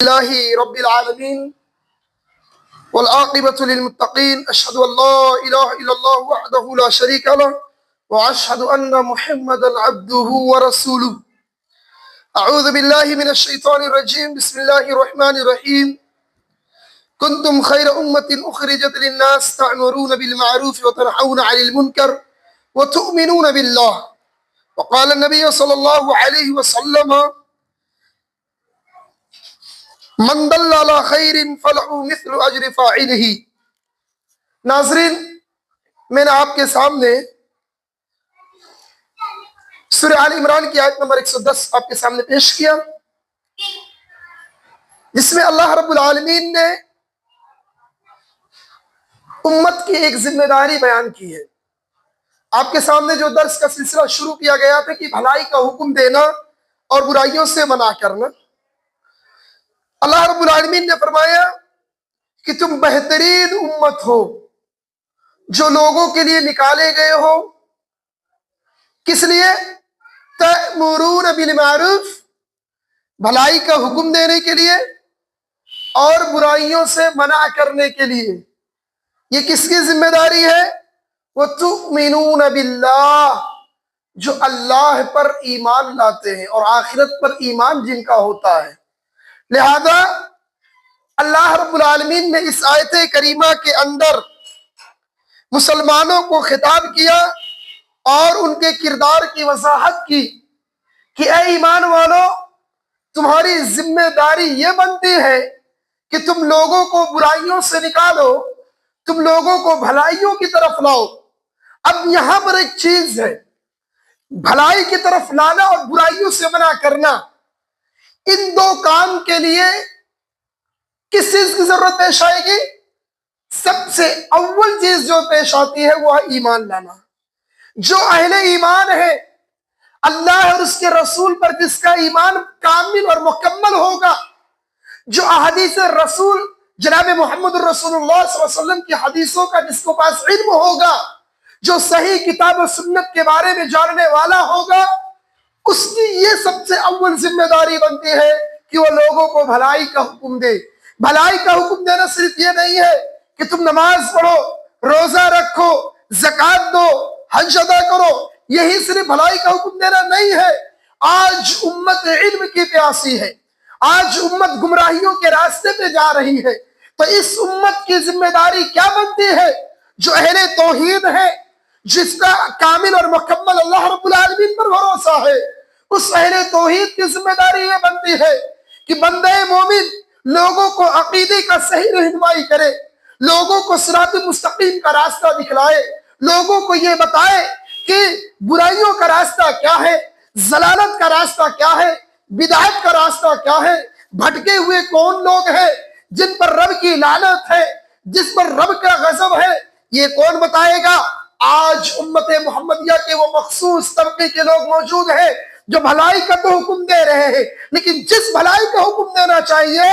لله رب العالمين والعاقبة للمتقين أشهد أن لا إله إلا الله وحده لا شريك له وأشهد أن محمدا عبده ورسوله. أعوذ بالله من الشيطان الرجيم. بسم الله الرحمن الرحيم. كنتم خير أمة أخرجت للناس تأمرون بالمعروف وتنهون عن المنكر وتؤمنون بالله. وقال النبي صلى الله عليه وسلم من دل علی خیر فلہ مثل اجر فاعلہ. ناظرین، میں نے آپ کے سامنے سورہ آل عمران کی آیت نمبر 110 آپ کے سامنے پیش کیا، جس میں اللہ رب العالمین نے امت کی ایک ذمہ داری بیان کی ہے. آپ کے سامنے جو درس کا سلسلہ شروع کیا گیا تھا کہ بھلائی کا حکم دینا اور برائیوں سے منع کرنا، اللہ رب العالمین نے فرمایا کہ تم بہترین امت ہو جو لوگوں کے لیے نکالے گئے ہو. کس لیے؟ تأمرون بالمعروف، بھلائی کا حکم دینے کے لیے اور برائیوں سے منع کرنے کے لیے. یہ کس کی ذمہ داری ہے؟ وَتُؤْمِنُونَ بِاللَّهِ، جو اللہ پر ایمان لاتے ہیں اور آخرت پر ایمان جن کا ہوتا ہے. لہذا اللہ رب العالمین نے اس آیت کریمہ کے اندر مسلمانوں کو خطاب کیا اور ان کے کردار کی وضاحت کی کہ اے ایمان والو، تمہاری ذمہ داری یہ بنتی ہے کہ تم لوگوں کو برائیوں سے نکالو، تم لوگوں کو بھلائیوں کی طرف لاؤ. اب یہاں پر ایک چیز ہے، بھلائی کی طرف لانا اور برائیوں سے منع کرنا. ان دو کام کے لیے کس چیز کی ضرورت پیش آئے گی؟ سب سے اول چیز جو پیش آتی ہے وہ ہے ایمان لانا. جو اہل ایمان ہے، اللہ اور اس کے رسول پر جس کا ایمان کامل اور مکمل ہوگا، جو احادیث رسول جناب محمد رسول اللہ صلی اللہ علیہ وسلم کی حدیثوں کا جس کو پاس علم ہوگا، جو صحیح کتاب و سنت کے بارے میں جاننے والا ہوگا، اس کی یہ سب سے اول ذمہ داری بنتی ہے کہ وہ لوگوں کو بھلائی کا حکم دے. بھلائی کا حکم دینا صرف یہ نہیں ہے کہ تم نماز پڑھو، روزہ رکھو، زکوٰۃ دو، حج ادا کرو. یہی صرف بھلائی کا حکم دینا نہیں ہے. آج امت علم کی پیاسی ہے، آج امت گمراہیوں کے راستے پہ جا رہی ہے. تو اس امت کی ذمہ داری کیا بنتی ہے؟ جو اہل توحید ہے، جس کا کامل اور مکمل اللہ رب العالمین پر بھروسہ ہے، اس اہل توحید کی ذمہ داری یہ بنتی ہے کہ بندہ مومن لوگوں کو عقیدے کا صحیح رہنمائی کرے، لوگوں کو صراط مستقیم کا راستہ دکھلائے، لوگوں کو یہ بتائے کہ برائیوں کا راستہ کیا ہے، ضلالت کا راستہ کیا ہے، بدعت کا راستہ کیا ہے، بھٹکے ہوئے کون لوگ ہیں جن پر رب کی لعنت ہے، جس پر رب کا غضب ہے. یہ کون بتائے گا؟ آج امت محمدیہ کے وہ مخصوص طبقے کے لوگ موجود ہیں جو بھلائی کا تو حکم دے رہے ہیں، لیکن جس بھلائی کا حکم دینا چاہیے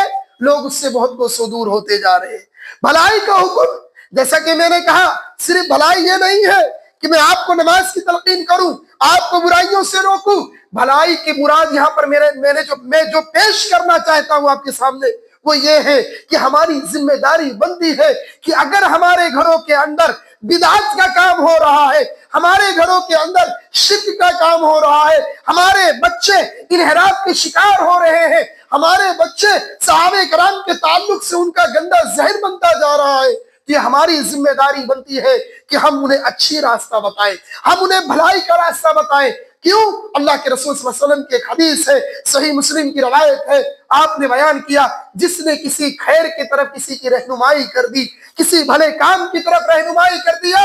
لوگ اس سے بہت کو دور ہوتے جا رہے ہیں. بھلائی کا حکم، جیسا کہ میں نے کہا، صرف بھلائی یہ نہیں ہے کہ میں آپ کو نماز کی تلقین کروں، آپ کو برائیوں سے روکوں. بھلائی کی مراد یہاں پر میں جو پیش کرنا چاہتا ہوں آپ کے سامنے وہ یہ ہے کہ ہماری ذمہ داری بنتی ہے کہ اگر ہمارے گھروں کے اندر بدعت کا کام ہو رہا ہے، ہمارے گھروں کے اندر شرک کا کام ہو رہا ہے، ہمارے بچے انحراف کے شکار ہو رہے ہیں، ہمارے بچے صحابہ کرام کے تعلق سے ان کا گندا زہر بنتا جا رہا ہے، یہ ہماری ذمہ داری بنتی ہے کہ ہم انہیں اچھی راستہ بتائیں، ہم انہیں بھلائی کا راستہ بتائیں. کیوں؟ اللہ کے رسول صلی اللہ علیہ وسلم کی ایک حدیث ہے، صحیح مسلم کی روایت ہے، آپ نے بیان کیا جس نے کسی خیر کی طرف کسی کی رہنمائی کر دی، کسی بھلے کام کی طرف رہنمائی کر دیا،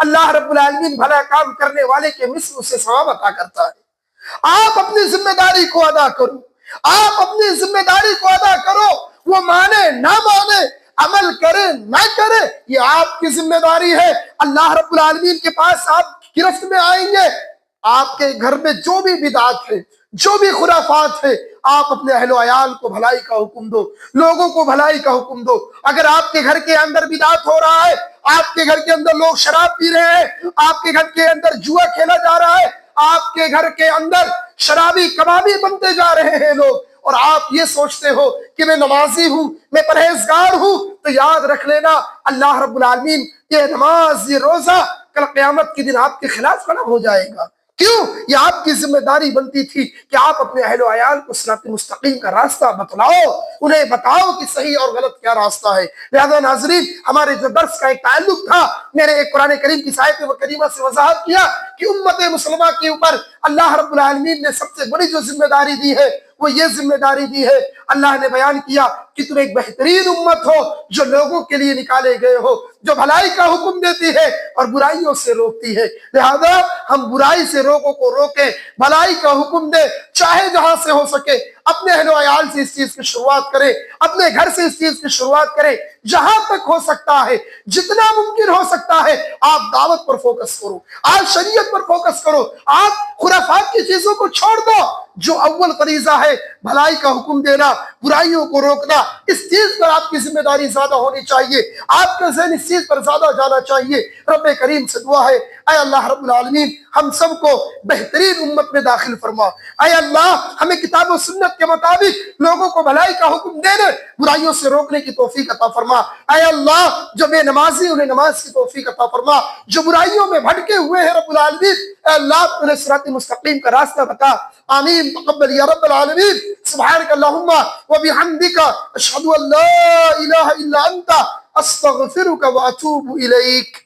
اللہ رب العالمین بھلا کام کرنے والے کے مثل اسے ثواب عطا کرتا ہے. آپ اپنی ذمہ داری کو ادا کرو، آپ اپنی ذمہ داری کو ادا کرو. وہ مانے نہ مانے، عمل کرے نہ کرے، یہ آپ کی ذمہ داری ہے. اللہ رب العالمین کے پاس آپ گرفت میں آئیں گے. آپ کے گھر میں جو بھی بدعات ہے، جو بھی خرافات ہے، آپ اپنے اہل و عیال کو بھلائی کا حکم دو، لوگوں کو بھلائی کا حکم دو. اگر آپ کے گھر کے اندر بدعات ہو رہا ہے، آپ کے گھر کے اندر لوگ شراب پی رہے ہیں، آپ کے گھر کے اندر جوا کھیلا جا رہا ہے، آپ کے گھر کے اندر شرابی کبابی بنتے جا رہے ہیں لوگ، اور آپ یہ سوچتے ہو کہ میں نمازی ہوں، میں پرہیزگار ہوں، تو یاد رکھ لینا اللہ رب العالمین یہ نماز، یہ روزہ کل قیامت کے دن آپ کے خلاف کھڑا ہو جائے گا۔ کیوں؟ یہ آپ کی ذمہ داری بنتی تھی کہ آپ اپنے اہل و عیال کو صراط مستقیم کا راستہ بتلاؤ، انہیں بتاؤ کہ صحیح اور غلط کیا راستہ ہے۔ لہذا ناظرین، ہمارے جو درس کا ایک تعلق تھا، میں نے ایک قرآن کریم کی آیت کریمہ سے وضاحت کیا کہ امت مسلمہ کے اوپر اللہ رب العالمین نے سب سے بڑی جو ذمہ داری دی ہے وہ یہ ذمہ داری دی ہے، اللہ نے بیان کیا کہ تم ایک بہترین امت ہو جو لوگوں کے لیے نکالے گئے ہو، جو بھلائی کا حکم دیتی ہے اور برائیوں سے روکتی ہے۔ لہذا ہم برائی سے لوگوں کو روکیں، بھلائی کا حکم دیں، چاہے جہاں سے ہو سکے اپنے اہل و عیال سے اس چیز کی شروعات کریں، اپنے گھر سے اس چیز کی شروعات کریں، جہاں تک ہو سکتا ہے، جتنا ممکن ہو سکتا ہے آپ دعوت پر فوکس کرو، آپ شریعت پر فوکس کرو، آپ خرافات کی چیزوں کو چھوڑ دو۔ جو اول فریضہ ہے بھلائی کا حکم دینا، برائیوں کو روکنا، اس چیز پر آپ کی ذمہ داری زیادہ ہونی چاہیے، آپ کا ذہن اس چیز پر زیادہ جانا چاہیے۔ رب کریم سے دعا ہے، اے اللہ رب العالمین ہم سب کو بہترین امت میں داخل فرما۔ اے اللہ ہمیں کتاب و سنت کے مطابق لوگوں کو بھلائی کا حکم دینے، برائیوں سے روکنے کی توفیق عطا فرما۔ اے اللہ جو بے نمازی انہیں نماز کی توفیق عطا فرما، جو برائیوں میں بھٹکے ہوئے ہیں رب العالمین اے اللہ انہیں صراط مستقیم کا راستہ بتا۔ آمین تقبل یا رب العالمین۔ سبحانک اللہم و بحمدک اشہد ان لا الہ الا انت استغفرک و اتوب الیک۔